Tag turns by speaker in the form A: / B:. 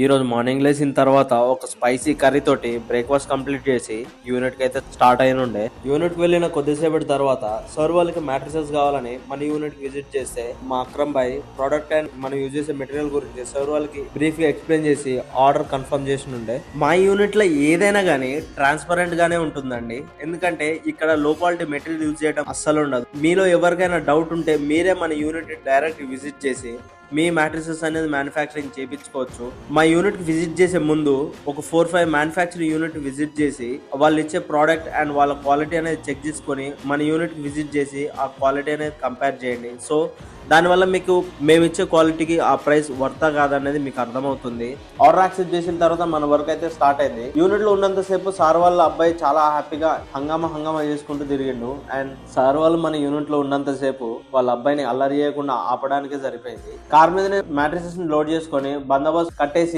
A: ఈ రోజు మార్నింగ్ లేచిన తర్వాత ఒక స్పైసీ కర్రీ తోటి బ్రేక్ఫాస్ట్ కంప్లీట్ చేసి యూనిట్ కి అయితే స్టార్ట్ అయిన ఉండే. యూనిట్ కి వెళ్ళిన కొద్దిసేపటి తర్వాత సార్ వాళ్ళకి మ్యాట్రిసెస్ కావాలని మన యూనిట్ కి విజిట్ చేస్తే మా అక్రమ్ భాయ్ ప్రొడక్ట్ అండ్ మనం యూజ్ చేసే మెటీరియల్ గురించి సార్ వాళ్ళకి బ్రీఫ్ గా ఎక్స్ప్లెయిన్ చేసి ఆర్డర్ కన్ఫర్మ్ చేసి ఉండే. మా యూనిట్ లో ఏదైనా గానీ ట్రాన్స్పరెంట్ గానే ఉంటుందండి. ఎందుకంటే ఇక్కడ లో క్వాలిటీ మెటీరియల్ యూజ్ చేయడం అస్సలు ఉండదు. మీలో ఎవరికైనా డౌట్ ఉంటే మీరే మన యూనిట్ డైరెక్ట్ విజిట్ చేసి మీ మ్యాట్రిసెస్ అనేది మ్యానుఫ్యాక్చరింగ్ చేయించుకోవచ్చు. మా యూనిట్ కి విజిట్ చేసే ముందు ఒక 4-5 మ్యానుఫ్యాక్చరింగ్ యూనిట్ విజిట్ చేసి వాళ్ళు ఇచ్చే ప్రోడక్ట్ అండ్ వాళ్ళ క్వాలిటీ అనేది చెక్ చేసుకొని మన యూనిట్ కి విజిట్ చేసి ఆ క్వాలిటీ అనేది కంపేర్ చేయండి. సో దానివల్ల మీకు మేము ఇచ్చే క్వాలిటీకి ఆ ప్రైస్ వర్తా కాదనేది మీకు అర్థమవుతుంది. ఆర్డర్ యాక్సెప్ట్ చేసిన తర్వాత మన వర్క్ అయితే స్టార్ట్ అయింది. యూనిట్ లో ఉన్నంత సేపు సార్ వాళ్ళ అబ్బాయి చాలా హ్యాపీగా హంగామా చేసుకుంటూ తిరిగిండు. అండ్ సార్ వాళ్ళు మన యూనిట్ లో ఉన్నంత సేపు వాళ్ళ అబ్బాయిని అల్లరి చేయకుండా ఆపడానికే సరిపోయింది. కార్ మీదనే మ్యాట్రిసెస్ ని లోడ్ చేసుకొని బందోబస్తు కట్టేసి